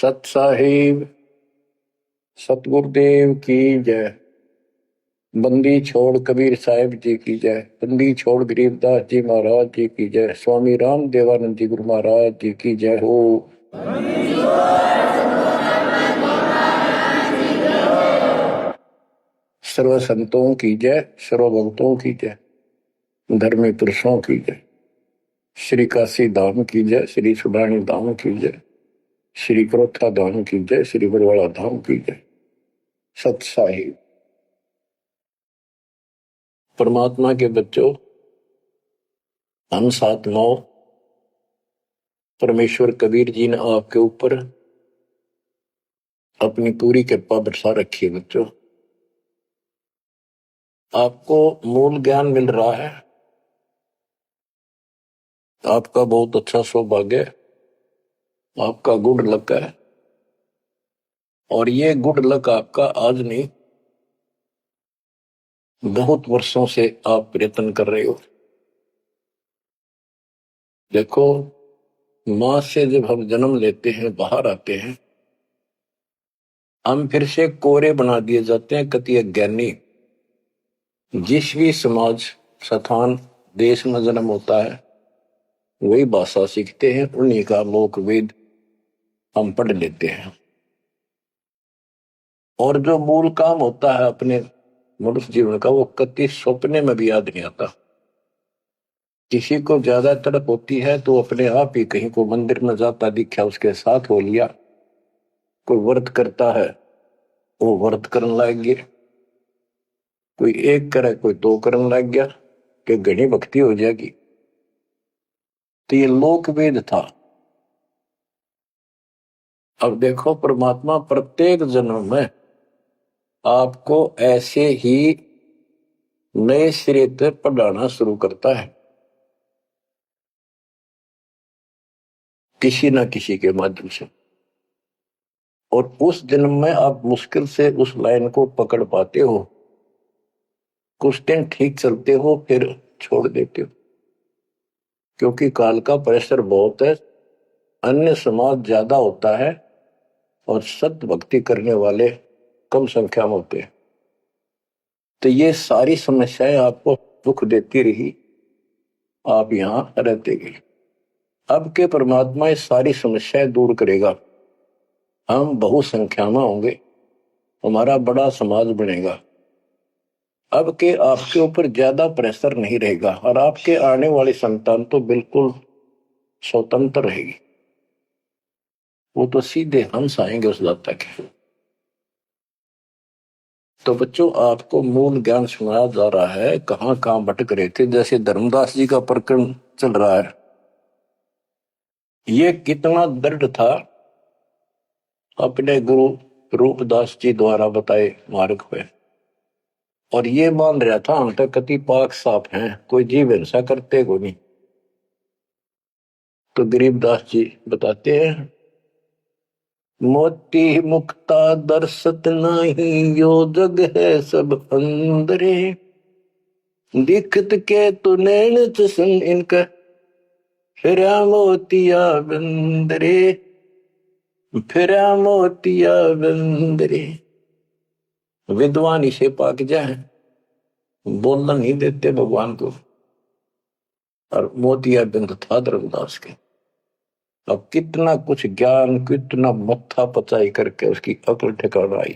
सत साहिब सतगुरुदेव की जय। बंदी छोड़ कबीर साहिब जी की जय। बंदी छोड़ गरीबदास जी महाराज जी की जय। स्वामी राम देवानंद जी गुरु महाराज जी की जय हो। सर्व संतों की जय, सर्व भक्तों की जय, धर्मी पुरुषों की जय। श्री काशी धाम की जय, श्री सुडानी धाम की जय, श्री क्रोथा धाम की जय, श्री बरवाड़ा धाम की जय। सत साहिब परमात्मा के बच्चों, हम 7-9 परमेश्वर कबीर जी ने आपके ऊपर अपनी पूरी कृपा बरसा रखी है। बच्चों, आपको मूल ज्ञान मिल रहा है। आपका बहुत अच्छा सौभाग्य, आपका गुड लक है। और ये गुड लक आपका आज नहीं, बहुत वर्षों से आप प्रयत्न कर रहे हो। देखो, मां से जब हम जन्म लेते हैं, बाहर आते हैं, हम फिर से कोरे बना दिए जाते हैं। कति अज्ञानी जिस भी समाज, स्थान, देश में जन्म होता है, वही भाषा सीखते हैं, उन्हीं का लोक वेद हम पढ़ लेते हैं। और जो मूल काम होता है अपने मनुष्य जीवन का, वो कति सपने में भी याद नहीं आता। किसी को ज्यादा तड़प होती है तो अपने आप ही कहीं को मंदिर में जाता दिखा, उसके साथ हो लिया। कोई व्रत करता है, वो व्रत करने लग गया। कोई एक करे, कोई 2 करने लग गया कि घनी भक्ति हो जाएगी। तो ये लोक वेद था। अब देखो, परमात्मा प्रत्येक जन्म में आपको ऐसे ही नए सिरे से पढ़ाना शुरू करता है, किसी न किसी के माध्यम से। और उस जन्म में आप मुश्किल से उस लाइन को पकड़ पाते हो। कुछ दिन ठीक चलते हो, फिर छोड़ देते हो, क्योंकि काल का प्रेशर बहुत है, अन्य समाज ज्यादा होता है और सत्य भक्ति करने वाले कम संख्या में होते हैं। तो ये सारी समस्याएं आपको दुख देती रही, आप यहां रहते गए। अब के परमात्मा ये सारी समस्याएं दूर करेगा। हम बहुसंख्या में होंगे, हमारा बड़ा समाज बनेगा। अब के आपके ऊपर ज्यादा प्रेशर नहीं रहेगा और आपके आने वाली संतान तो बिल्कुल स्वतंत्र रहेगी। वो तो सीधे हंस आएंगे उस दाता के। तो बच्चों, आपको मूल ज्ञान सुनाया जा रहा है। कहां कहां भटक रहे थे, जैसे धर्मदास जी का प्रकरण चल रहा है। ये कितना दृढ़ था, अपने गुरु रूपदास जी द्वारा बताए मार्ग पे। और ये मान रहा था हम तो कति पाक साफ हैं, कोई जीव हिंसा करते को नहीं। तो गरीबदास जी बताते हैं, मोती मुक्ता दर्शत नहीं, यो जग है सब अंदरे। दिखत के तो नैन सन इनका, फिरा मोतिया बंदरे, फिरा मोतिया बंदरे। विद्वान इसे पाक जाए, बोलना नहीं देते भगवान को। और मोतिया बिंद था धर्मदास के। अब कितना कुछ ज्ञान, कितना मत्था पचाई करके उसकी अकल ठिकाना आई।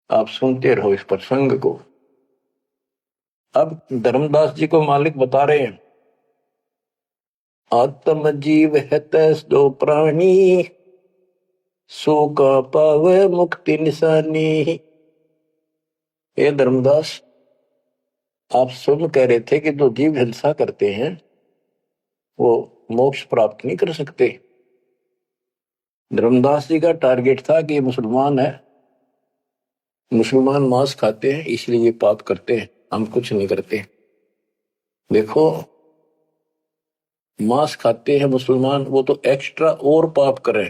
आप सुनते रहो इस प्रसंग को। अब धर्मदास जी को मालिक बता रहे हैं, आत्म जीव है तैस दो प्राणी, सो का पावे मुक्ति निशानी। ये धर्मदास, आप सुन कह रहे थे कि जो जीव हिंसा करते हैं वो मोक्ष प्राप्त नहीं कर सकते। धर्मदास जी का टारगेट था कि ये मुसलमान है, मुसलमान मांस खाते हैं, इसलिए ये पाप करते हैं, हम कुछ नहीं करते। देखो, मांस खाते हैं मुसलमान, वो तो एक्स्ट्रा और पाप करें,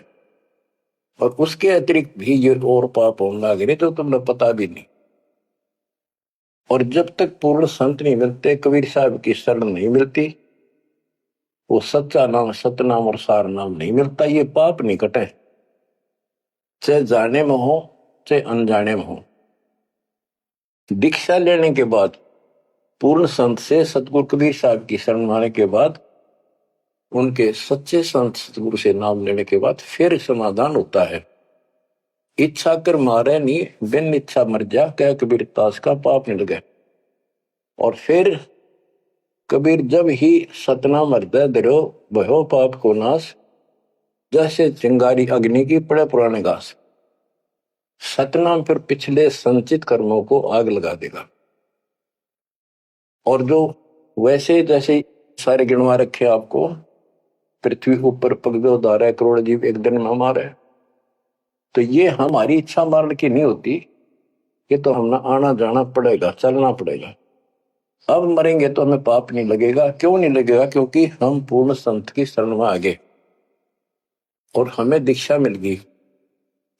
और उसके अतिरिक्त भी ये और पाप होने लगे तो तुम्हें पता भी नहीं। और जब तक पूर्ण संत नहीं मिलते, कबीर साहब की शरण नहीं मिलती, वो सच्चा नाम, सतनाम और सार नाम नहीं मिलता, ये पाप नहीं कटे। चाहे जाने में हो चाहे अनजाने में हो। दीक्षा लेने के बाद, पूर्ण संत से सतगुरु कबीर साहब की शरण आने के बाद, उनके सच्चे संत सतगुरु से नाम लेने के बाद फिर समाधान होता है। इच्छा कर मारे नहीं, बिन इच्छा मर जा, क्या कबीर दास का पाप नहीं लगे। और फिर कबीर जब ही सतनाम हृदय धरो, भयो पाप को नाश, जैसे चिंगारी अग्नि की पड़े पुराने घास। सतनाम फिर पिछले संचित कर्मों को आग लगा देगा। और जो वैसे जैसे सारे गिनवा रखे आपको, पृथ्वी ऊपर पगदो धारा करोड़ जीव एक दिन में मारे, तो ये हमारी इच्छा मारने की नहीं होती। ये तो हमने आना जाना पड़ेगा, चलना पड़ेगा। अब मरेंगे तो हमें पाप नहीं लगेगा। क्यों नहीं लगेगा? क्योंकि हम पूर्ण संत की शरण में आ गए और हमें दीक्षा मिल गई।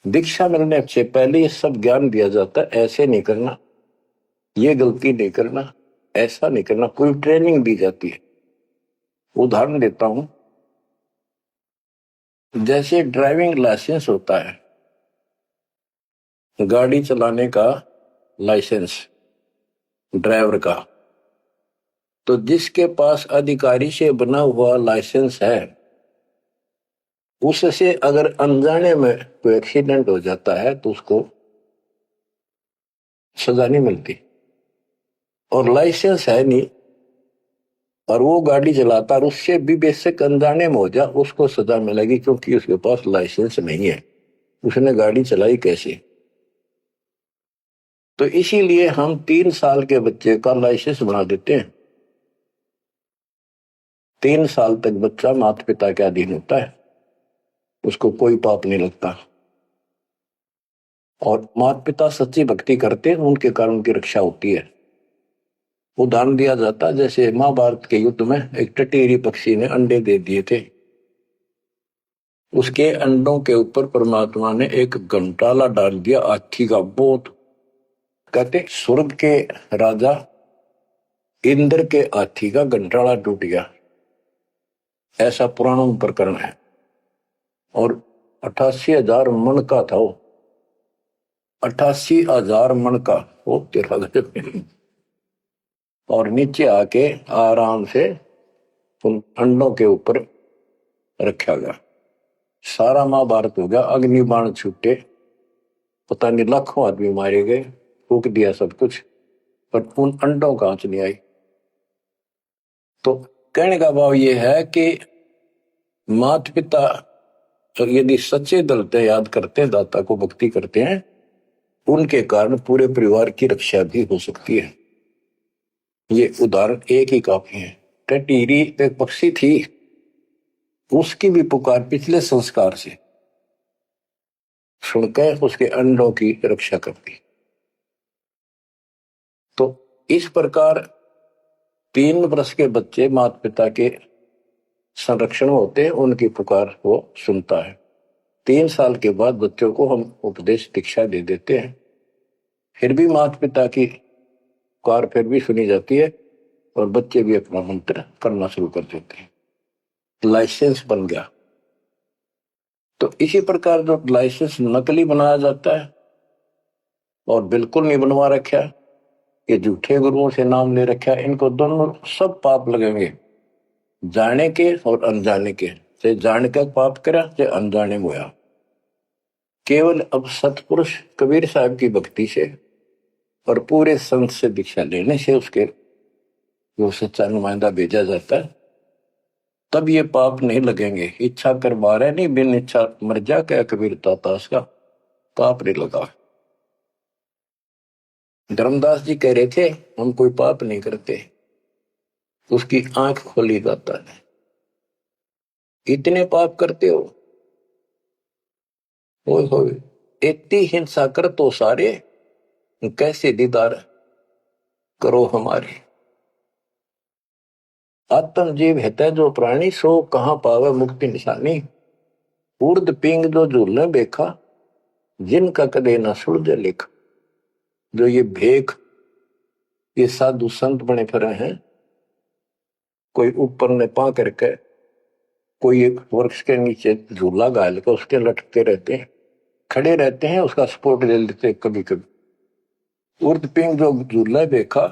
दीक्षा मिलने से पहले ये सब ज्ञान दिया जाता है, ऐसे नहीं करना, ये गलती नहीं करना, ऐसा नहीं करना, पूरी ट्रेनिंग दी जाती है। उदाहरण देता हूं, जैसे ड्राइविंग लाइसेंस होता है, गाड़ी चलाने का लाइसेंस ड्राइवर का, तो जिसके पास अधिकारी से बना हुआ लाइसेंस है, उससे अगर अनजाने में कोई एक्सीडेंट हो जाता है तो उसको सजा नहीं मिलती। और लाइसेंस है नहीं और वो गाड़ी चलाता और उससे भी बेसिक अनजाने में हो जा, उसको सजा मिलेगी, क्योंकि उसके पास लाइसेंस नहीं है, उसने गाड़ी चलाई कैसे। तो इसीलिए हम 3 साल के बच्चे का लाइसेंस बना देते हैं। 3 साल तक बच्चा माता पिता के अधीन होता है, उसको कोई पाप नहीं लगता। और माता पिता सच्ची भक्ति करते हैं, उनके कारण उनकी रक्षा होती है। उदाहरण दिया जाता, जैसे महाभारत के युद्ध में एक टटीरी पक्षी ने अंडे दे दिए थे, उसके अंडों के ऊपर परमात्मा ने एक घंटाला डाल दिया हाथी का। बहुत कहते स्वर्ग के राजा इंद्र के हाथी का घंटाला टूट गया, ऐसा पुराणों में प्रकरण है। और 88,000 मन का था वो, 88,000 मन का वो तेरा गजब। और नीचे आके आराम से उन अंडों के ऊपर रखा गया। सारा महाभारत हो गया, अग्निबाण छूटे, पता नहीं लाखों आदमी मारे गए, फूक दिया सब कुछ, पर उन अंडों का आंच नहीं आई। तो कहने का भाव ये है कि माता पिता तो यदि सच्चे दिल से याद करते हैं, दाता को भक्ति करते हैं, उनके कारण पूरे परिवार की रक्षा भी हो सकती है। ये उदाहरण एक ही काफी है। टटीरी एक पक्षी थी, उसकी भी पुकार पिछले संस्कार से सुनकर उसके अंडों की रक्षा करती। तो इस प्रकार 3 वर्ष के बच्चे माता पिता के संरक्षण होते हैं, उनकी पुकार वो सुनता है। 3 साल के बाद बच्चों को हम उपदेश दीक्षा दे देते हैं, फिर भी माता पिता की पुकार फिर भी सुनी जाती है और बच्चे भी अपना मंत्र करना शुरू कर देते हैं। लाइसेंस बन गया। तो इसी प्रकार जो लाइसेंस नकली बनाया जाता है और बिल्कुल नहीं बनवा रखा, ये झूठे गुरुओं से नाम ले रखा, इनको दोनों सब पाप लगेंगे, जाने के और अनजाने के। चाहे जाने का पाप करा चाहे अनजाने में हुआ। केवल अब सतपुरुष कबीर साहब की भक्ति से और पूरे संत से दीक्षा लेने से उसके जो सच्चा नुमाइंदा भेजा जाता है, तब ये पाप नहीं लगेंगे। इच्छा कर मारे नहीं, बिन इच्छा मर जा, क्या कबीर दास का पाप नहीं लगा। धर्मदास जी कह रहे थे हम कोई पाप नहीं करते, उसकी आंख खोली जाता है। इतने पाप करते हो, ओए इतनी हिंसा कर तो सारे, कैसे दीदार करो हमारे। आत्म जीव है जो प्राणी, सो कहां पावे मुक्ति निशानी। उर्द पिंग जो झूलने बेखा, जिनका कदे न सुलझे लिख। जो ये भेख, ये साधु संत बने फिरे हैं, कोई ऊपर ने पा करके कोई एक वृक्ष के नीचे झूला गाल के उसके लटकते रहते हैं, खड़े रहते हैं, उसका सपोर्ट ले लेते हैं कभी कभी। उर्द पिंग जो झूला देखा,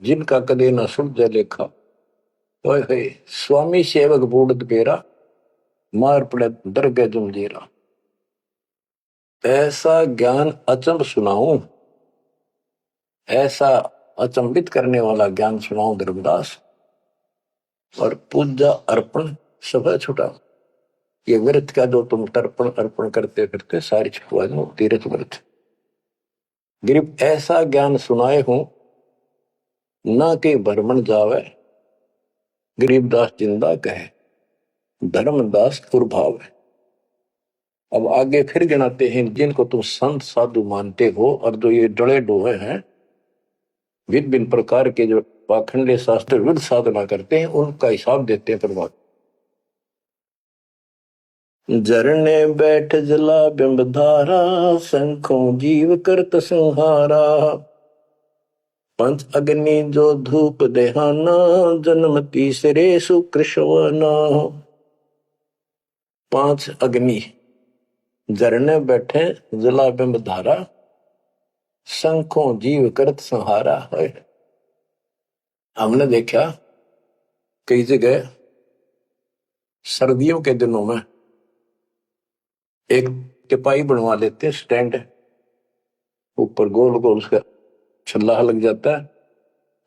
जिनका कदे न सुलझे लेखा। ओए होए, स्वामी सेवक बूढ़ पेरा, मार पड़े दरगह जमजीरा। ऐसा ज्ञान अचंभ सुनाऊं, ऐसा अचंभित करने वाला ज्ञान सुनाऊं धर्मदास, और पूजा अर्पण सब छुटा। ये व्रत का जो तुम तर्पण अर्पण करते करते सारी छुटवा दो, तीर्थ व्रत। गिरिप ऐसा ज्ञान सुनाए हूं, ना के भ्रमण जावे, गरीबदास जिंदा कहे, धर्मदास कुर्भाव है। अब आगे फिर गिनाते हैं, जिनको तुम संत साधु मानते हो और जो ये डले डोहे हैं, विभिन्न भिन्न प्रकार के जो पाखंडे शास्त्र विरुद्ध साधना करते हैं, उनका हिसाब देते हैं परमात्मा। झरने बैठ जला बिंब धारा, शंखों जीव करत संहारा। पंच अग्नि जो धूप देहाना, जन्म तीसरे सुकृष्णवाना। पांच अग्नि झरने बैठे जला बिंब धारा, शंखों जीव करत संहारा है। हमने देखा कई जगह सर्दियों के दिनों में एक टिपाई बनवा लेते हैं, स्टैंड ऊपर गोल गोल उसका छल्ला लग जाता है,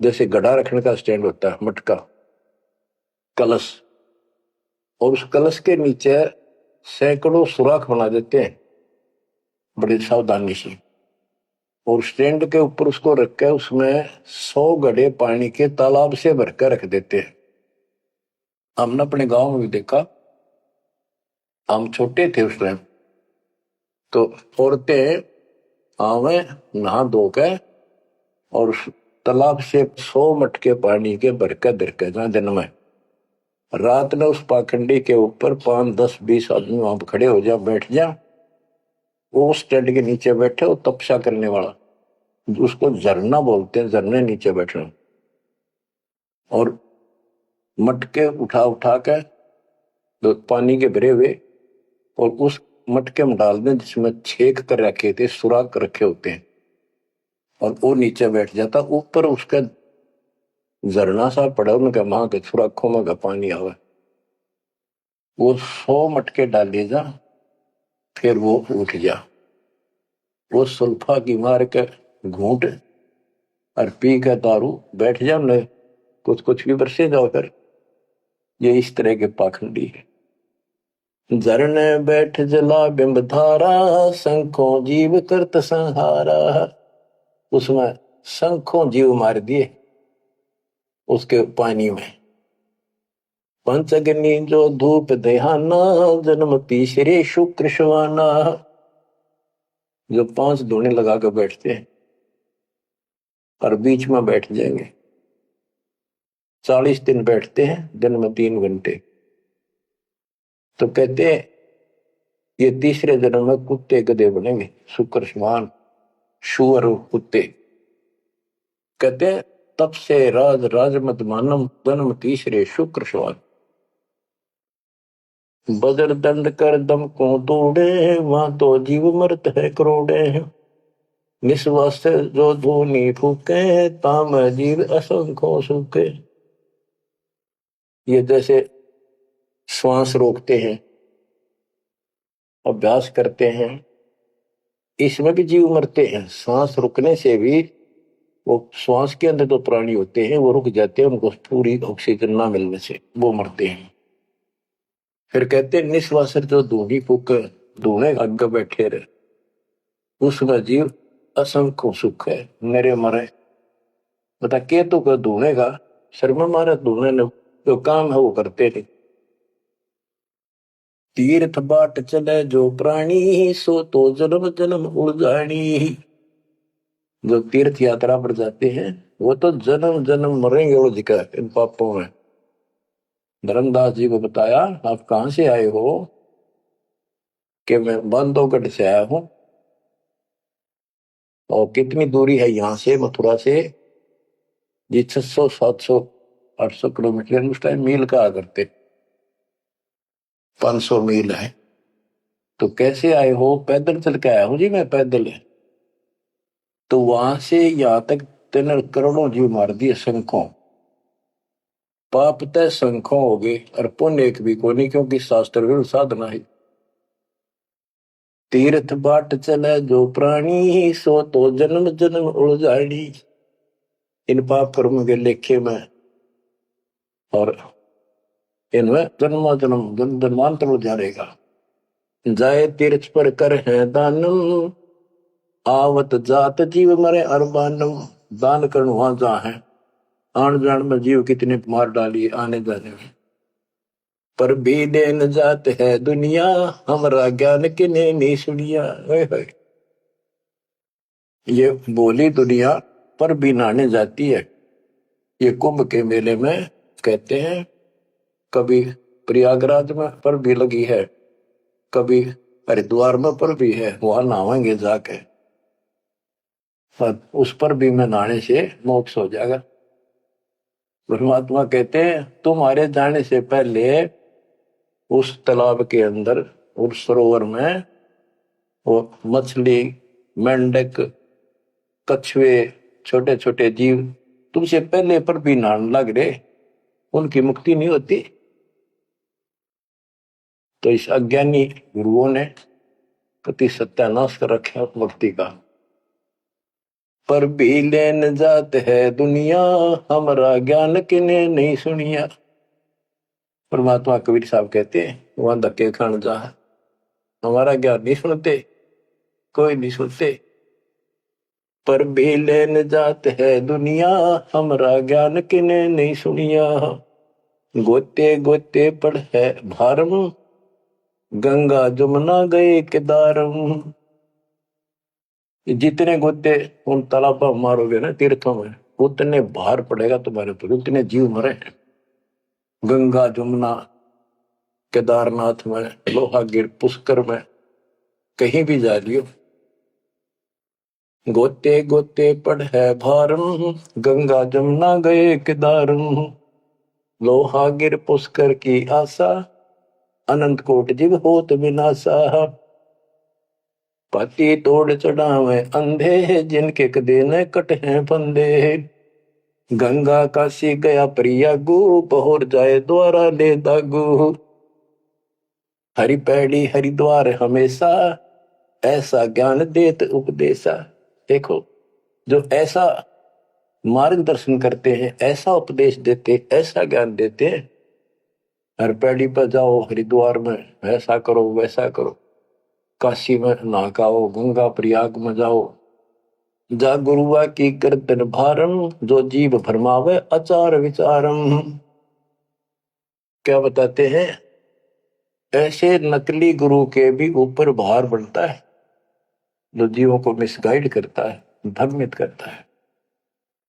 जैसे गड्ढा रखने का स्टैंड होता है, मटका कलश, और उस कलश के नीचे सैकड़ों सुराख बना देते हैं बड़ी सावधानी से, और स्टैंड के ऊपर उसको रख के उसमें 100 घड़े पानी के तालाब से भरकर रख देते हैं। हमने अपने गांव में भी देखा, हम छोटे थे उस टाइम, तो औरतें आवे नहा धो के और उस तालाब से 100 मटके पानी के भरकर धरकर जहां दिन में, रात में उस पाखंडी के ऊपर 5, 10, 20 आदमी वहां पर खड़े हो जा, बैठ जा, वो स्टैंड के नीचे बैठे, वो तपस्या करने वाला, उसको झरना बोलते हैं, झरने नीचे बैठना, और मटके उठा उठा के पानी के भरे हुए, और उस मटके में डाल दें जिसमें छेक कर रखे थे, सुराख कर रखे होते हैं, और वो नीचे बैठ जाता, ऊपर उसका झरना सा पड़ा, उनका वहां के सुराखों में का पानी आवे, वो 100 मटके डाले जा, फिर वो उठ जा, वो सुल्फा की मार के घूंट और पी के दारू बैठ जा, न कुछ कुछ भी बरसे जाओ। फिर ये इस तरह के पाखंडी है। झरने बैठ जला बिंब धारा, शंखों जीव करत संहारा। उसमें शंखों जीव मार दिए उसके पानी में। पंचअग्नि जो धूप देहाना, जन्म तीसरे शुक्र शवाना। जो 5 धूने लगा कर बैठते हैं और बीच में बैठ जाएंगे, 40 दिन बैठते हैं, दिन में 3 घंटे, तो कहते हैं ये तीसरे जन्म में कुत्ते गधे बनेंगे, शुक्र समान शुअर कुत्ते। कहते हैं तब से राज राज मत मानम, जन्म तीसरे शुक्र समान। बजर दंड कर दम को तोड़े, वहां तो जीव मरत है करोड़े। निस्वास जो धूनी फूके, ताम जीव असंख्यों सूखे। ये जैसे श्वास रोकते हैं, अभ्यास करते हैं, इसमें भी जीव मरते हैं। सांस रुकने से भी, वो श्वास के अंदर जो प्राणी होते हैं वो रुक जाते हैं, उनको पूरी ऑक्सीजन ना मिलने से वो मरते हैं। फिर कहते हैं निश्वास जो धूनी फूक, धूने आगे बैठे रहे, उसमें जीव असंख्य सुख है, मेरे मरे। बता के तो कर धूने का शर्मा मारे, धूने ने जो काम है वो करते नहीं। तीर्थ बाट चले जो प्राणी, सो तो जन्म जन्म उलझानी। जो तीर्थ यात्रा पर जाते हैं वो तो जन्म जन्म मरेंगे उलझ कर इन पापों में। धर्मदास जी को बताया, आप कहां से आए हो? कि मैं बांधवगढ़ से आया हूं। और कितनी दूरी है यहां से, मथुरा से? जी 600, 700, 800 किलोमीटर, उस टाइम मील कहा करते, 500 मील है। तो कैसे आए हो? पैदल चल के आया हूं जी मैं, पैदल। तो वहां से यहां तक 3 करोड़ों जीव मार दिए शंखों। पाप तय शंखों हो गए और पुण्य एक भी को नहीं, क्योंकि शास्त्र विरुद्ध साधना है। तीर्थ बाट चले जो प्राणी, सो तो जन्म जन्म उलझाड़ी। इन पाप कर्म के लेखे में और इनमें जन्म जन्म जन्मांतर उलझाएगा। जाए तीर्थ पर कर है दानम, आवत जात जीव मरे अरबानम। दान करने वहां जहाँ है, आन जान में जीव कितने मार डाली आने जाने में। पर भी देन जात है दुनिया, हमारा ज्ञान किने नहीं सुनिया। ये बोली दुनिया पर भी नहाने जाती है। ये कुंभ के मेले में कहते हैं, कभी प्रयागराज में पर भी लगी है, कभी हरिद्वार में पर भी है, वहां नहावेंगे जाके। उस पर भी में नहाने से मोक्ष हो जाएगा। परमात्मा कहते हैं तुम्हारे जाने से पहले उस तालाब के अंदर, उस सरोवर में वो मछली, मेंढक, कछुए, छोटे छोटे जीव तुमसे पहले पर भी नहाने लग रहे, उनकी मुक्ति नहीं होती। तो इस अज्ञानी गुरुओं ने कति सत्यानाश कर रखा भक्ति का। पर भी लेन जात है दुनिया, हमारा ज्ञान किने नहीं सुनिया। परमात्मा कबीर साहब कहते हैं वहां धक्के खान जा, हमारा ज्ञान नहीं सुनते, कोई नहीं सुनते। पर भी लेन जात है दुनिया, हमारा ज्ञान किने नहीं सुनिया। गोते गोते पड़ है भारम, गंगा जमुना गए केदारम। जितने गोते उन तालाबों मारोगे ना तीर्थों में, उतने भार पड़ेगा तुम्हारे ऊपर, उतने जीव मरे। गंगा जमुना, केदारनाथ में, लोहागिर, पुष्कर में, कहीं भी जा लियो, गोते गोते पड़ है भारम, गंगा जमुना गए केदारम। लोहागिर पुष्कर की आशा, अनंत कोट जीव होत विनाशा। पति तोड़ चढ़ावे अंधे, जिनके कदे न कट है फंदे। गंगा काशी गया प्रियागु, पहुर जाए द्वारा ले दागु। हरि पैड़ी हरिद्वार हमेशा, ऐसा ज्ञान देत उपदेशा। देखो, जो ऐसा मार्गदर्शन करते हैं, ऐसा उपदेश देते, ऐसा ज्ञान देते हैं। हर पैड़ी पर जाओ, हरिद्वार में ऐसा करो वैसा करो, काशी में नहाओ, गंगा प्रयाग में जाओ। जा गुरुआ की गर्दन भारम, जो जीव भरमावे आचार विचारम। क्या बताते हैं, ऐसे नकली गुरु के भी ऊपर भार बनता है, जो जीवों को मिसगाइड करता है, भ्रमित करता है।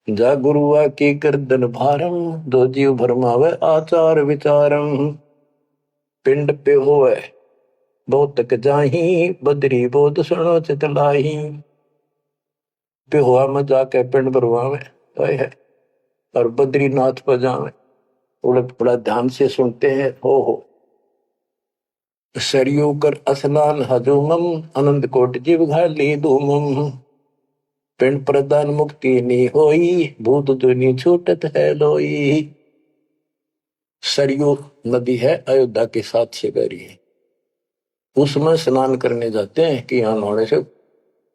जा गुरुआ की गर्दन भारम, जो जीव भरमावे आचार विचारम। पिंड पे होवे बहुत तक जाही, बदरी बोध सुनो चितलाई। पे हुआ में जाके पिंड भरवावे है, और बद्रीनाथ पर जावे, बड़ा ध्यान से सुनते हैं। हो सरयू कर असनान हजूमम, अनंत कोट जीव घाली धूमम। पिंड प्रदान मुक्ति नी होई, भूत दुनी छूटत है लोई। सरयू नदी है अयोध्या के साथ से बह रही है, उसमें स्नान करने जाते हैं कि यहां नहाने से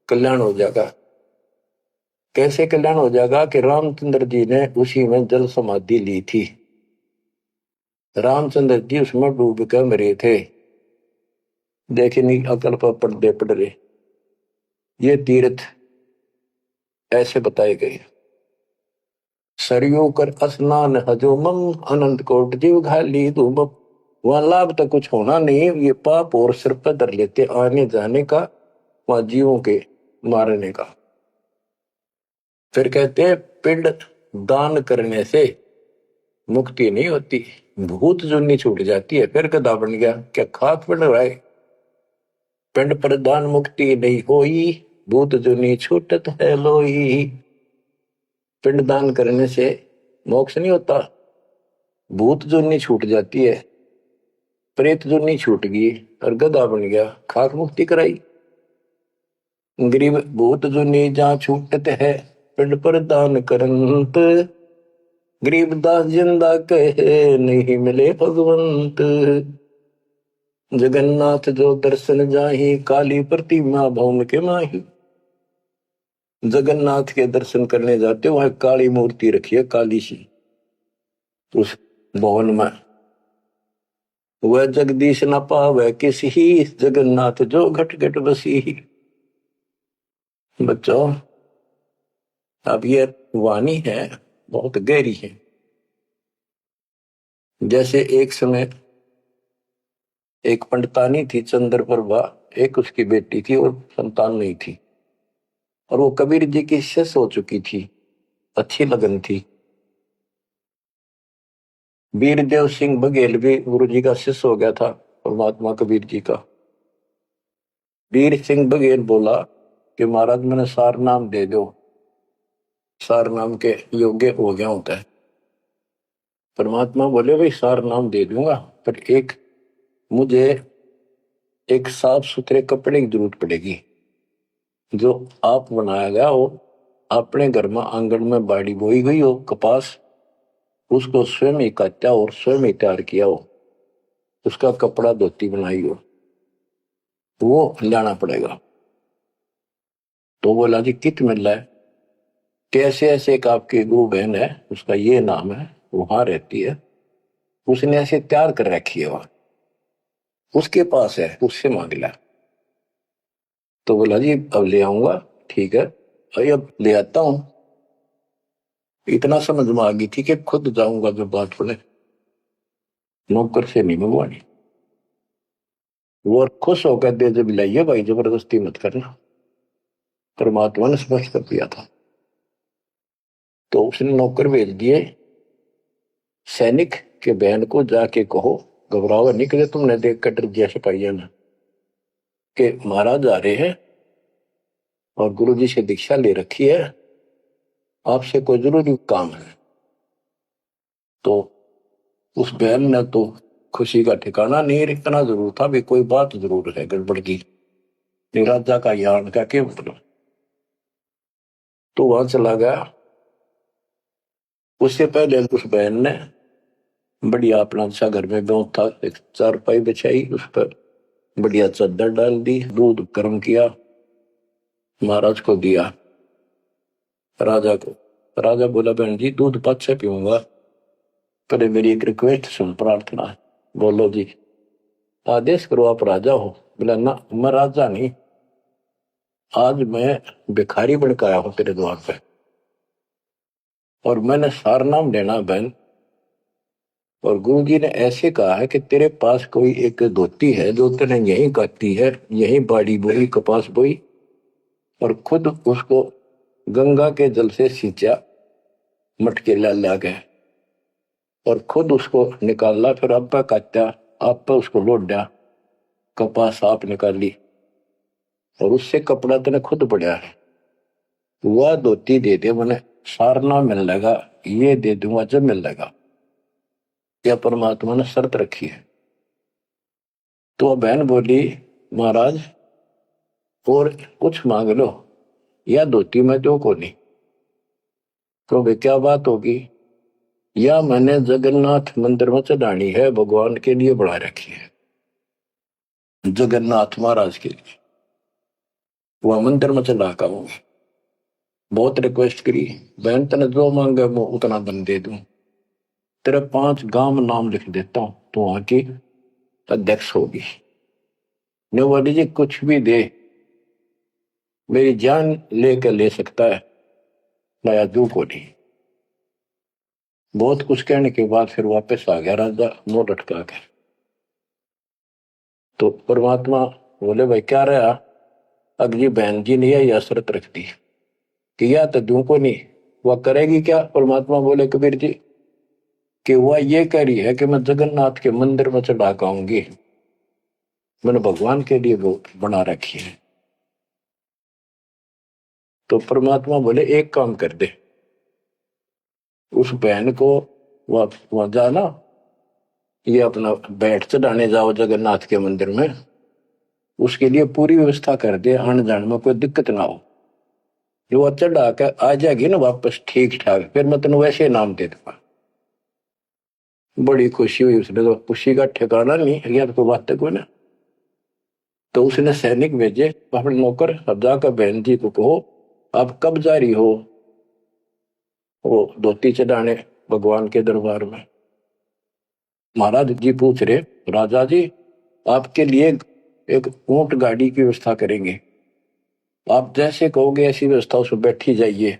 कल्याण हो जाएगा। कैसे कल्याण हो जाएगा कि रामचंद्र जी ने उसी में जल समाधि ली थी। रामचंद्र जी उसमें डूब कर मरे थे, देखे नहीं अकल पर पर्दे पड़ रहे। ये तीर्थ ऐसे बताए गए। सरयू कर स्नान हजूमम, अनंत कोट जीव घाली धूमम। वहां लाभ तो कुछ होना नहीं, ये पाप और सिर पर धर लेते आने जाने का, वहां जीवों के मारने का। फिर कहते हैं पिंड दान करने से मुक्ति नहीं होती, भूत जुन्नी छूट जाती है। फिर गधा बन गया, क्या खाक पड़ रहा है। पिंड प्रदान मुक्ति नहीं होई, भूत जुनी छूटत है लोई। पिंड दान करने से मोक्ष नहीं होता, भूत जुनी छूट जाती है। प्रेत जुनी छूट गई और गधा बन गया, खाक मुक्ति कराई। गरीब भूत जुनी जहाँ छूटत है, पिंड पर दान करंत। गरीब दास जिंदा कहे, नहीं मिले भगवंत। जगन्नाथ जो दर्शन जाहि, काली प्रतिमा भवन के माही। जगन्नाथ के दर्शन करने जाते हो, वहां काली मूर्ति रखी है, काली सी उस भवन में। वह जगदीश न पावे किसी, जगन्नाथ जो घट घट बसी। बच्चों, अब ये वाणी है बहुत गहरी है। जैसे एक समय एक पंडितानी थी चंद्रप्रभा, एक उसकी बेटी थी और संतान नहीं थी, और वो कबीर जी की शिष्य हो चुकी थी, अच्छी लगन थी। वीरदेव सिंह बघेल भी गुरु जी का शिष्य हो गया था, परमात्मा कबीर जी का। वीर सिंह बघेल बोला कि महाराज मैंने सार नाम दे दो, सार नाम के योग्य हो गया होता है। परमात्मा बोले भाई सार नाम दे दूंगा, पर एक मुझे एक साफ सुथरे कपड़े की जरूरत पड़ेगी, जो आप बनाया गया हो, अपने घर में आंगन में बाड़ी बोई गई हो कपास, उसको स्वयं ही काटा और स्वयं ही तैयार किया हो, उसका कपड़ा धोती बनाई हो, वो लाना पड़ेगा। तो बोला जी कित मिल रहा है? कैसे ऐसे एक आपकी गुरु बहन है, उसका ये नाम है, वहां रहती है, उसने ऐसे तैयार कर रखी है, वहां उसके पास है, उससे मांग ला। तो बोला जी अब ले आऊंगा, ठीक है भाई अब ले आता हूं। इतना समझ में आ गई थी कि खुद जाऊंगा जो बात बोले, नौकर से नहीं मंगवानी। वो खुश होकर दे जब लाइए भाई, जबरदस्ती मत करना, परमात्मा ने स्पष्ट कर दिया था। तो उसने नौकर भेज दिए, सैनिक के बहन को जाके कहो घबराओ निकले, तुमने देख कर डर दिया सिपाहियों ने कि महाराज आ रहे हैं और गुरु जी से दीक्षा ले रखी है, आपसे कोई जरूरी काम है। तो उस बहन ने तो खुशी का ठिकाना नहीं, इतना जरूर था भी कोई बात जरूर है गड़बड़ की, राजा का यान का क्या मतलब। तो वहां चला गया। उससे पहले उस बहन ने बढ़िया अपना अच्छा घर में बहुत था, एक चारपाई बिछाई, उस पर बढ़िया चादर डाल दी, दूध गर्म किया, महाराज को दिया, राजा को। राजा बोला बहन जी दूध पाछे पीऊंगा, पर मेरी एक रिक्वेस्ट सुन, प्रार्थना है। बोलो जी। आदेश करो, आप राजा हो? बोला ना मैं राजा नहीं, आज मैं भिखारी बन के आया हूं तेरे द्वार पे, और मैंने सार नाम लेना बहन, और गुरु जी ने ऐसे कहा है कि तेरे पास कोई एक धोती है जो तेने यहीं काटी है, यहीं बाड़ी बोई कपास बोई, और खुद उसको गंगा के जल से सींचा मटके ला गए, और खुद उसको निकाला, फिर अब्बा काटा, आप पे उसको लोट दिया, कपास आप निकाली, और उससे कपड़ा तेने खुद बढ़िया है, वह धोती दे दे, मैंने सारना मिल लगा, ये दे दूंगा जब मिल लगा। क्या परमात्मा ने शर्त रखी है। तो बहन बोली महाराज और कुछ मांग लो, या धोती में दो को नहीं। तो वे क्या बात होगी? या मैंने जगन्नाथ मंदिर में चढ़ानी है, भगवान के लिए बना रखी है, जगन्नाथ महाराज के लिए, वह मंदिर में चढ़ा का हूं। बहुत रिक्वेस्ट करी, बहन तने जो मांगे वो उतना बन दे दूं, तेरे 5 गांव में नाम लिख देता हूं, तो वहां की अध्यक्ष होगी। ने बोली जी कुछ भी दे, मेरी जान लेकर ले सकता है, नया जू को नहीं। बहुत कुछ कहने के बाद फिर वापस आ गया राजा मुंह लटका कर। तो परमात्मा बोले भाई क्या रहा? अगली बहन जी ने यह शर्त रख दी कि या तो दू को नहीं, वह करेगी क्या? परमात्मा बोले कबीर जी कि वह ये कह रही है कि मैं जगन्नाथ के मंदिर में चढ़ा आऊंगी, मैंने भगवान के लिए वो बना रखी है। तो परमात्मा बोले एक काम कर दे, उस बहन को वहां जाना ये अपना बैठ चढ़ाने जाओ जगन्नाथ के मंदिर में, उसके लिए पूरी व्यवस्था कर दे, आने जाने में कोई दिक्कत ना हो। जो वो चढ़ा के आ जाएगी ना वापस ठीक ठाक, फिर मैं तेन वैसे नाम दे दूंगा। बड़ी खुशी हुई उसने, तो खुशी का ठिकाना नहीं है तो बात तक ना। तो उसने सैनिक भेजे अपने नौकर, अब जाकर बहन जी को कहो आप कब जा रही हो वो धोती चढ़ाने भगवान के दरबार में। महाराज जी पूछ रहे, राजा जी आपके लिए एक ऊंट गाड़ी की व्यवस्था करेंगे, आप जैसे कहोगे ऐसी व्यवस्था उसमें बैठी जाइए,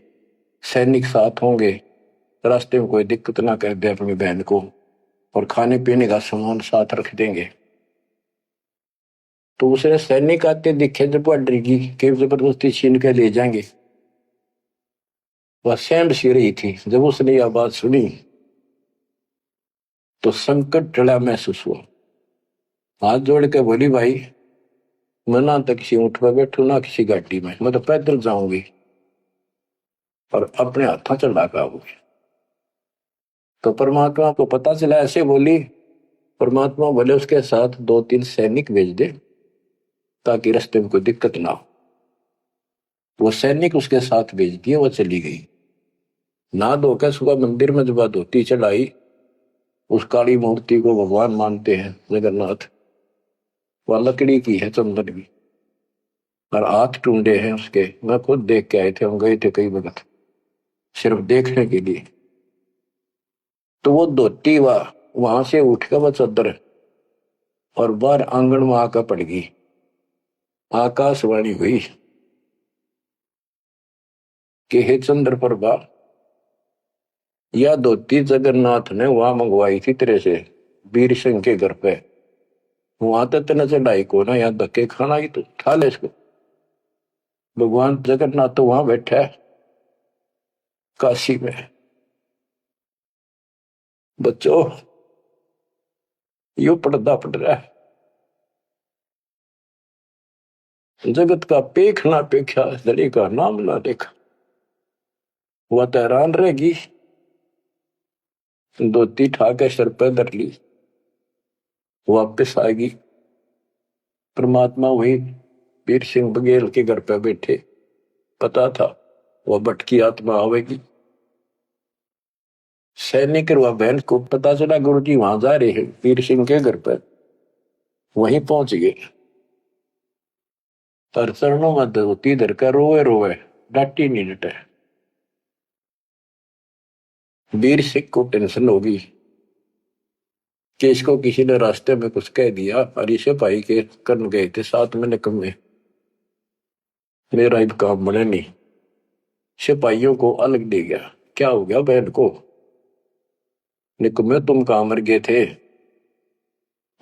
सैनिक साथ होंगे, रास्ते में कोई दिक्कत ना कर दे अपनी बहन को, और खाने पीने का सामान साथ रख देंगे। तो उसने सैनिक आते दिखे जब वह डरगी कि जबरदस्ती छीन के ले जाएंगे। वह सहम सी रही थी, जब उसने यह बात सुनी तो संकट टला महसूस हुआ। हाथ जोड़ के बोली, भाई मैं ना तो किसी ऊंट पर बैठू ना किसी गाड़ी में, मैं तो पैदल जाऊंगी और अपने हाथों चढ़ा के आऊंगी। तो परमात्मा को पता चला, ऐसे बोली। परमात्मा बोले उसके साथ 2-3 सैनिक भेज दे ताकि रास्ते में कोई दिक्कत ना हो। वो सैनिक उसके साथ भेज दिए, वो चली गई। ना धोकर सुबह मंदिर में जब धोती चढ़ाई, उस काली मूर्ति को भगवान मानते हैं जगन्नाथ, वह लकड़ी की है, चंदन की, और हाथ टूंडे हैं उसके। मैं खुद देख के आए थे, हम गए थे कई वक्त सिर्फ देखने के लिए। तो वो धोती वहां से उठ कर वह चद्दर और बाहर आंगन में आकर पड़ गई। आकाशवाणी हुई कि हे चंद्र प्रभा, यह धोती जगन्नाथ ने वहां मंगवाई थी तेरे से, वीर सिंह के घर पे। वहां तो तेने चढ़ाई को ना, यहाँ धक्के खाना ही, तो उठा ले इसको। भगवान जगन्नाथ तो वहां बैठा है काशी में। बच्चों यो पर्दा पड़ रहा है, जगत का पेख ना पेखा, धड़ी का नाम ना देखा। वह तो हैरान रहेगी। धोती ठाके सर पे धर ली, वापिस आएगी। परमात्मा वही वीर सिंह बघेल के घर पे बैठे, पता था वह भटकी आत्मा आवेगी। सैनिक और बहन को पता चला गुरु जी वहां जा रहे हैं वीर सिंह के घर पर, वहीं पहुंच गए। पर चरणों में धोती धर कर रोए रोए, डांटी नहीं डटे। वीर सिंह को टेंशन होगी कि इसको किसी ने रास्ते में कुछ कह दिया, और इसे भाई के कर्म गए थे साथ में निकम्मे, मेरा अब काम बने नहीं। सिपाहियों को अलग दे गया, क्या हो गया बहन को, निकम्मे तुम कहां मर गए थे।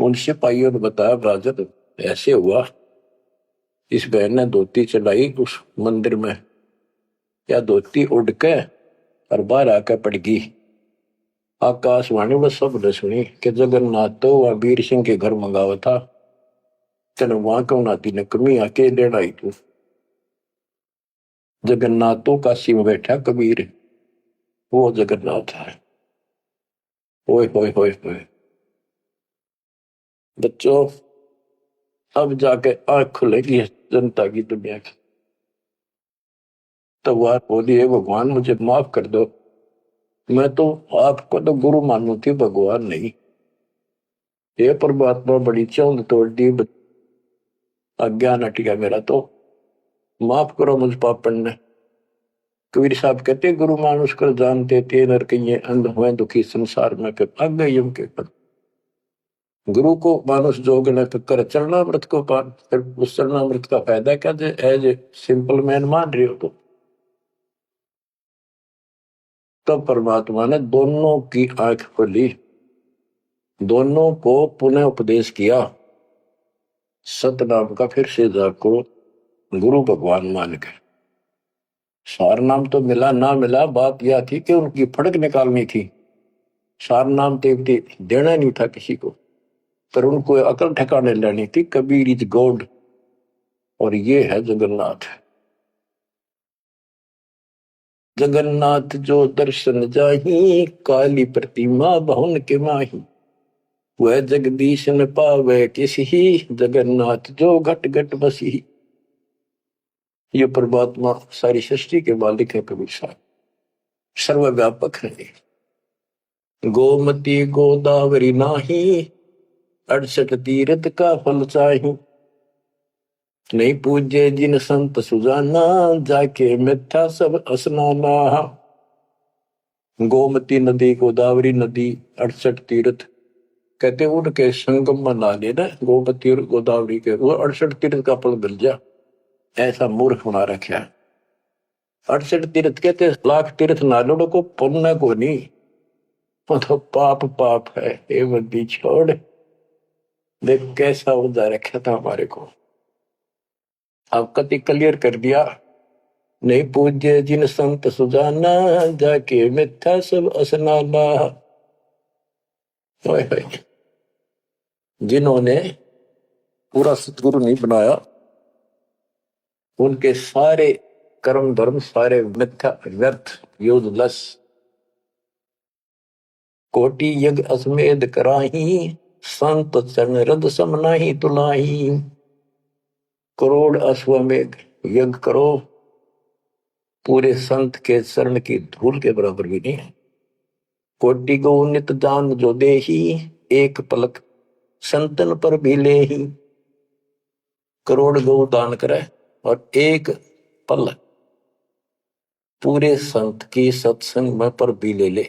उन सिपाहियों ने बताया, राजन ऐसे हुआ, इस बहन ने धोती चढ़ाई उस मंदिर में, या धोती उड़ के और बाहर आकर पड़ गई। आकाशवाणी में सब ने सुनी कि जगन्नाथ तो वह वीर सिंह के घर मंगावा था, तेने वहां क्यों नाती ने कमी आके लेना आई तू। जगन्नाथ तो काशी में बैठा कबीर, वो जगन्नाथ है। ओए होए होए होए बच्चों, अब जाके आंख खुलेगी जनता की, दुनिया की। तो वह बोली, है भगवान मुझे माफ कर दो, मैं तो आपको तो गुरु मानू थी, भगवान नहीं। ये परमात्मा बड़ी चौंध तोड़ दी, अज्ञान हट गया मेरा, तो माफ करो मुझ पापन ने। कबीर साहब कहते, गुरु मानुष कर जानते थे नर कहिए अंध हुए दुखी संसार में, फिर अग यम के पद। गुरु को मानुष जोग न कर चरणामृत को पान, फिर उस चरणामृत का फायदा क्या, एज ए सिंपल मैन मान रहे हो तो। तब परमात्मा ने दोनों की आंख खोली, दोनों को पुनः उपदेश किया, सतनाम का फिर से जाको गुरु भगवान मान के। सार नाम तो मिला ना मिला, बात यह थी कि उनकी फड़क निकालनी थी। सार नाम देवती देना नहीं था किसी को, पर उनको अकल ठिकाने लेनी थी। कबीर इज गॉड, और ये है जगन्नाथ। जगन्नाथ जो दर्शन जाही, काली प्रतिमा बहुन के माही। वह जगदीश न पावे किसी, जगन्नाथ जो घट घट बसी। ये परमात्मा सारी सृष्टि के मालिक है कबीर साहब, सर्वव्यापक है। गोमती गोदावरी नाही, 68 तीर्थ का फल चाही। नहीं पूजे जिन संत सुजाना, जाके मिथ्या सब स्नाना। गोमती नदी, गोदावरी नदी, 68 तीर्थ, कहते उनके संगम में नहा लेना गोमती और गोदावरी के, वो 68 तीर्थ का फल मिल जा। ऐसा मूर्ख बना रखा। 68 तीर्थ कहते लाख तीर्थ नालों को पुण्य को नहीं, वो तो पाप पाप है। ये बंदी छोड़, देख कैसा उदा रखा था हमारे को। अब कति क्लियर कर दिया। नहीं पूज्य जिन संत सुजाना, जाके मिथ्या सब स्नाना। जिन्होंने पूरा सतगुरु नहीं बनाया, उनके सारे कर्म धर्म सारे मिथ्या व्यर्थ यूजलेस। कोटि यज्ञ अश्वमेध कराही, संत चरण रद सम नाही तुलाही। करोड़ अश्वमेध यज्ञ करो, पूरे संत के चरण की धूल के बराबर भी नहीं है। कोटि गो नित दान जो देही, एक पलक संतन पर भी ले ही। करोड़ गौ दान करे और एक पल पूरे संत की सत्संग में पर भी ले ले,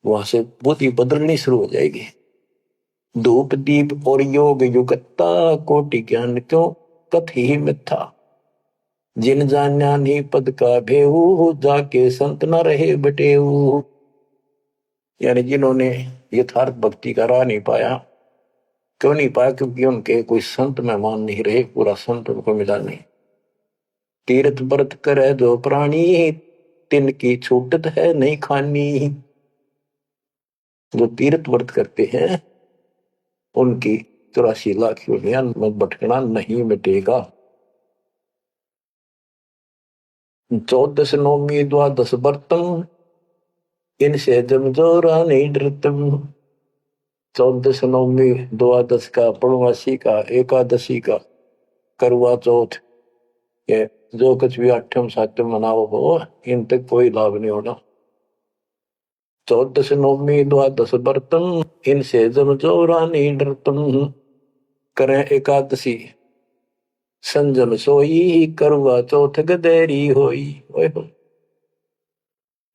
वहां से बुद्धि बदलनी शुरू हो जाएगी। धूप दीप और योग युगता, कोटि ज्ञान क्यों कथ ही मिथ्या। जिन जान्या नहीं पद का भेऊ, जाके संत न रहे बटेऊ। यानी जिन्होंने यथार्थ भक्ति का राह नहीं पाया। क्यों नहीं पाया? क्योंकि उनके कोई संत मेहमान नहीं रहे, पूरा संत उनको मिला नहीं। तीर्थ व्रत करे जो प्राणी, तिनकी छूटत है नहीं खानी। जो तीर्थ व्रत करते हैं उनकी 84 लाख योनियां में भटकना नहीं मिटेगा। 14 नौमी द्वादश व्रतम, इनसे जमजोरा नहीं डरतम। 14 नौमी द्वादश का, पूर्णमासी का, एकादशी का, करवा चौथ, ये जो कुछ भी आठम सातम मनाओ हो, इन तक कोई लाभ नहीं होना। 14 नौमी द्वादश व्रतम, इनसे जमजोरा नहीं डरतम। करें एकादशी संजम सोई, करवा चौथ गदेरी होई।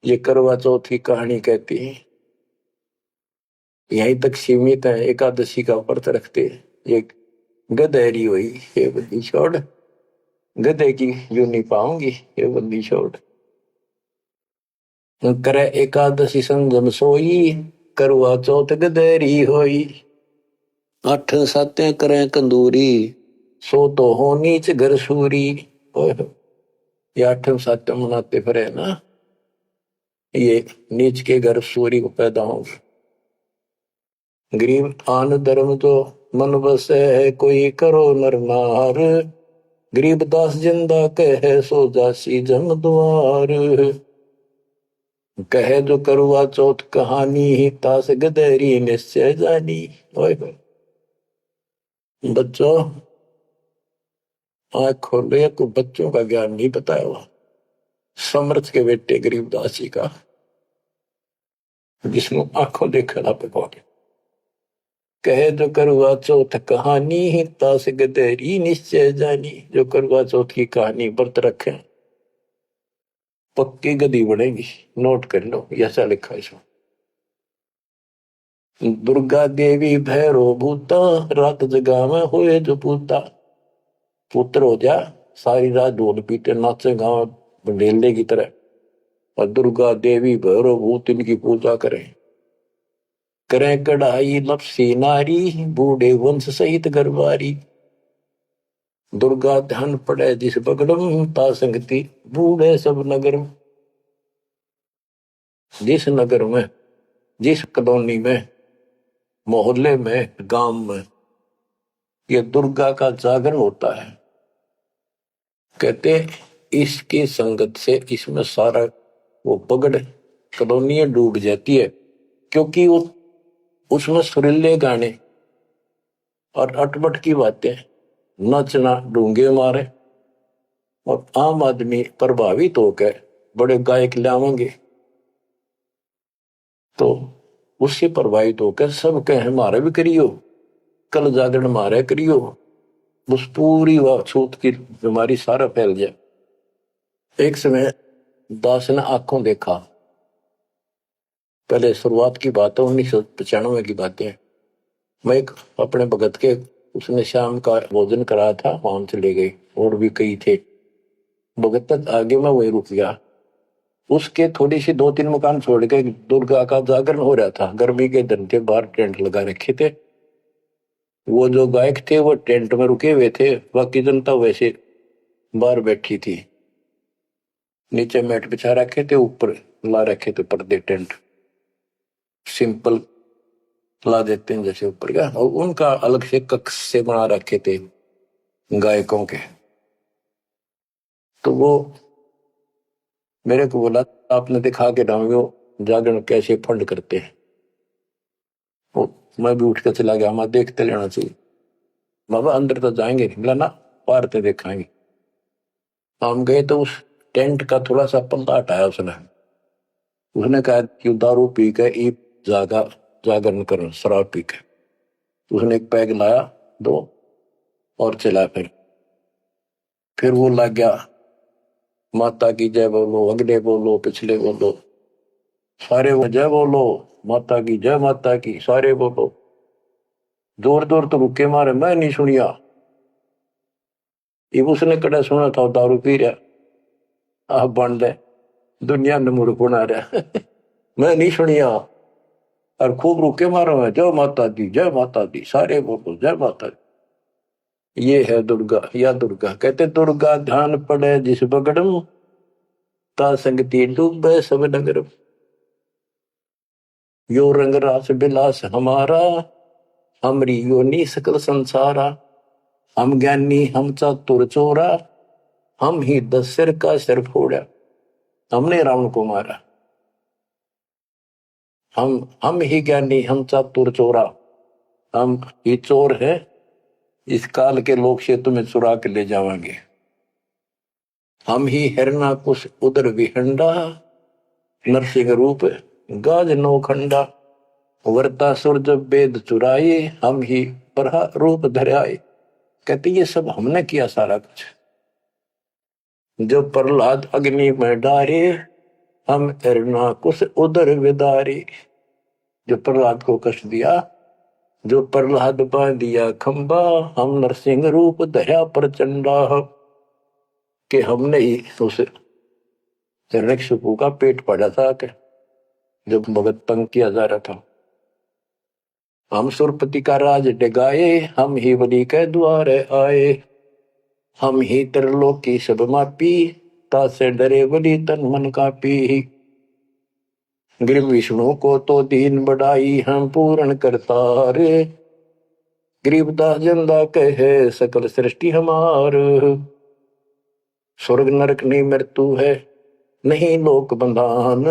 ये करवा चौथ की कहानी कहती है, यहीं तक सीमित है। एकादशी का व्रत रखते ये गदेरी हुई, ये बंदी छोड़, गधे की यूं नहीं पाऊंगी, ये बंदी छोड़। करे एकादशी संजम सोई, करवा चौथ गदेरी होई। 8 सातें करें कंदूरी, सो तो हो नीच घर सूरी। ये 8 सातें मनाते फिरे ना, ये नीच के घर सूरी को पैदा होंगे। गरीब आन धर्म तो मन बसे है, कोई करो नर नार। गरीब दास जिंदा कहे, सो जासी जम द्वार। कहे जो करवा चौथ कहानी, तास गदेरी निश्चय जानी। बच्चों आँख खोलो, को बच्चों का ज्ञान नहीं बताया हुआ। समर्थ के बेटे गरीबदास जी का, जिसमें आंखों देखा ना पे। कहे जो करवा चौथ कहानी, तास गदेरी निश्चय जानी। जो करवा चौथ की कहानी व्रत रखे पक्की गदी बनेगी, नोट कर लो, ऐसा लिखा है इसमें। दुर्गा देवी भैरो भूता, रात जगा में होए जो पूता। पुत्र हो जा, सारी रात ढोल पीटे नाचे गाँव बंडेले की तरह, और दुर्गा देवी भैरो भूत इनकी पूजा करें। करें कढ़ाई लपसी नारी, बूढ़े वंश सहित गरबारी। दुर्गा ध्यान पड़े जिस बगड़म, ता संगति बूढ़े सब नगर। जिस नगर में, जिस कॉलोनी में, मोहल्ले में, गांव में ये दुर्गा का जागरण होता है, कहते इसकी संगत से इसमें सारा वो पगड़ कॉलोनियां डूब जाती है। क्योंकि वो उसमें सुरीले गाने और अटपट की बातें, नचना, डूंगे मारे, और आम आदमी प्रभावित होकर बड़े गायक लावेंगे तो उससे प्रभावित होकर सब कहे हमारे भी करियो, कल जागरण मारे करियो, उस पूरी वह छूत की बीमारी सारा फैल जाए। एक समय दास ने आंखों देखा, पहले शुरुआत की बात है, 1995 की बातें हैं। मैं एक अपने भगत के, उसने शाम का भोजन कराया था, वहां चले गए, और भी कई थे। भगत तक आगे मैं वही रुक गया। उसके थोड़ी सी 2-3 मकान छोड़ के दुर्गा का जागरण हो रहा था। गर्मी के दिन थे, बाहर टेंट लगा रखे थे। वो जो गायक थे वो टेंट में रुके हुए थे, बाकी जनता वैसे बाहर बैठी थी। नीचे मैट बिछा रखे थे, ऊपर ला रखे थे पर्दे, टेंट सिंपल ला देते हैं जैसे ऊपर का, और उनका अलग से कक्ष से बना रखे थे गायकों के। तो वो मेरे को बोला, आपने दिखा के डालो जागरण कैसे फंड करते हैं। वो मैं भी उठ कर चला गया, मैं देखते लेना चाहिए। बाबा अंदर तो जाएंगे नहीं, बोला ना, बाहर तो देखाएंगे। हम गए तो उस टेंट का थोड़ा सा पल्ला हटाया उसने। उसने कहा कि दारू पी के ई जागा जागरण करो, शराब पी के। उसने एक पैग लाया, दो, और चला। फिर वो लग गया, माता की जय बोलो, अगले बोलो, पिछले बोलो, सारे वो जय बोलो, माता की जय, माता की, सारे बोलो। जोर जोर तो रुके मारे, मैं नहीं सुनिया। ये उसने कड़ा सुना था, दारू पी रहा, आप बन दे दुनिया ने मूर्ख बना रहा। मैं नहीं सुनिया, और खूब रुके मारो है, जय माता दी, जय माता दी, सारे बोलो जय माता दी। ये है दुर्गा, या दुर्गा। कहते दुर्गा ध्यान पड़े जिस बगड़म, ता संगति डूबे सब नगर। यो रंग रास बिलास हमारा, हमरी योनि सकल संसारा। हम ज्ञानी हम चातुर चोरा, हम ही 10 सिर का सिर फोड़ा। हमने रावण को मारा, हम ही ज्ञानी हम चातुर चोरा, हम ही चोर है, इस काल के लोग से तुम्हें चुरा के ले जावांगे। हम ही हिरणा कुश उदर विहंडा, नरसिंह रूप गाज नौखंडा। वर्ता सुर जब वेद चुराए, हम ही बरहा रूप धराए। कहते ये सब हमने किया सारा कुछ। जो प्रहलाद अग्नि में डारे, हम हिरणा कुश उदर विदारे। जो प्रहलाद को कष्ट दिया, जो प्रहलाद बांध दिया खंबा, हम नरसिंह रूप धरा प्रचंडा। कि हमने ही उस हिरण्यकशिपु का पेट फाड़ा था, कि जब भगत तंग किया जा रहा था। हम सुरपति का राज डिगाए, हम ही बलि के द्वार आए। हम ही त्रिलोक की सब मापी, तासे डरे बलि तन मन कापी। गृह विष्णु को तो दीन बढ़ाई, हम पूर्ण करतार। गरीबदास जिंदा कहे सकल सृष्टि हमार। स्वर्ग नरक नहीं मृत्यु है, नहीं लोक बंधान।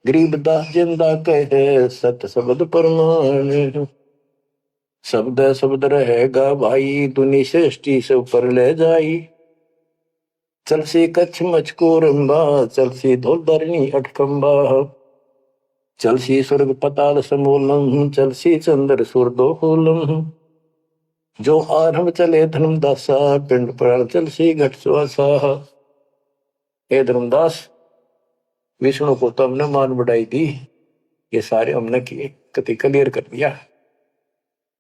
गरीबदास जिंदा कहे सत्य शब्द प्रमाण। शब्द शब्द रहेगा भाई, दुनि सृष्टि से ऊपर ले जाई। चलसी कच्छ मचको रंबा, चलसी धोधरनी अटकंबा। चलसी स्वर्ग पताल समूलम, चलसी चंद्र सूर्दोलम। जो आरंभ चले धर्मदासा, पिंड प्राण चलसी घट सुआसा। हे धर्मदास, विष्णु को तो हमने मान बढ़ाई दी, ये सारे हमने किए, कति क्लियर कर दिया।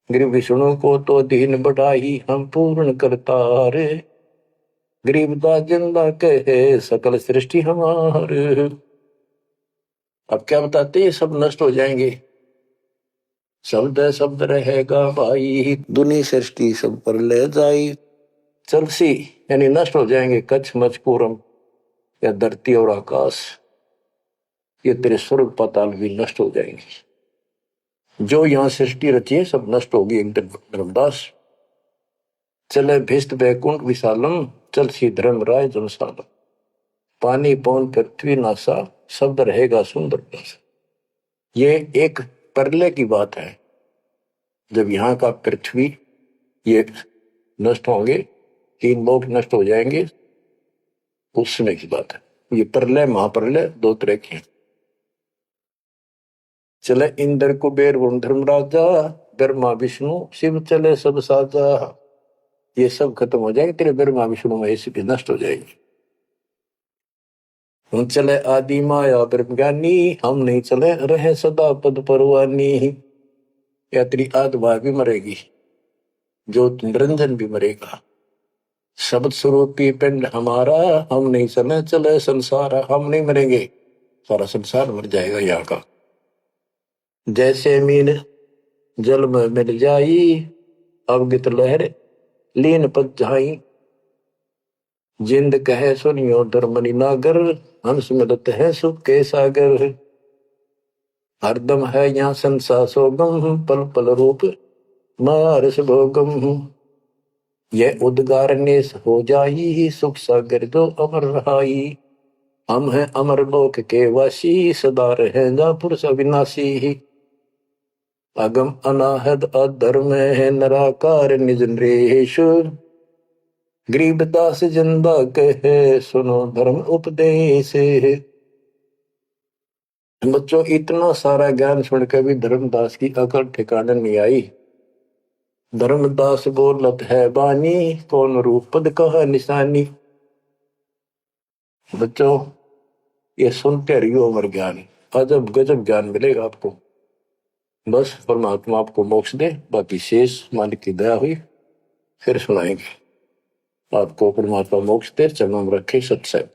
गरीब विष्णु को तो दीन बढ़ाई, हम पूर्ण करतार। गरीबदास जिंदा कहे सकल सृष्टि हमार। अब क्या बताते, ये सब नष्ट हो जाएंगे। शब्द शब्द रहेगा भाई, दुनी सृष्टि सब पर ले जाई। चलसी यानी नष्ट हो जाएंगे, कच्छ मचपूरम या धरती और आकाश, ये तेरे स्वर्ग पाताल भी नष्ट हो जाएंगे। जो यहां सृष्टि रची है सब नष्ट होगी एक दिन। धर्मदास चले भिस्त बैकुंठ विशालम, चल सी धर्म राय जनसालम। पानी पौन पृथ्वी नासा, शब्द रहेगा सुंदर नासा। ये एक प्रलय की बात है, जब यहाँ का पृथ्वी ये नष्ट होंगे, 3 लोक नष्ट हो जाएंगे, उस समय की बात है। ये प्रलय महाप्रलय 2 तरह के हैं। चले इंद्र कुबेर वरुण धर्मराजा, ब्रह्मा विष्णु शिव चले सब साजा। ये सब खत्म हो जाएंगे, तेरे ब्रह्मा विष्णु महेश भी नष्ट हो जाएंगे। हम चले आदि माया ब्रह्म ज्ञानी, हम नहीं चले रहे सदा पद परवानी। या तेरी आत्मा भी मरेगी, जो निरंजन भी मरेगा। शब्द स्वरूपी पिंड हमारा, हम नहीं चले चले संसार। हम नहीं मरेंगे, सारा संसार मर जाएगा यहाँ का। जैसे मीन जल में मिल जाई, अवगित लहर लीन पद जाई। जिंद कहे सुनियो धर्मनि नागर, हंस मिलत है सुख के सागर। हरदम है यहाँ संसार सोगम, पल पल रूप मारस भोगम। यह उद्गार नेस हो जाई, सुख सागर जो अमर रहाई। हम हैं अमर लोक के वासी, सदा रहेगा पुरुष अविनाशी। अगम अनाहद अधर्म है निराकार निज नरेश। गरीबदास जिंदा कहे सुनो धर्म उपदेश। बच्चों, इतना सारा ज्ञान सुन के भी धर्मदास की अकल ठिकाने नहीं आई। धर्मदास बोलत है बानी, कौन रूप पद कहा निशानी। बच्चों, ये सुनते रहियो अमर ज्ञान, अजब गजब ज्ञान मिलेगा आपको। बस परमात्मा आपको मोक्ष दे, बाकी शेष मालिक की दया हुई फिर सुनाएंगे। आपको परमात्मा मोक्ष दे, चरणों में रखे सत्संग।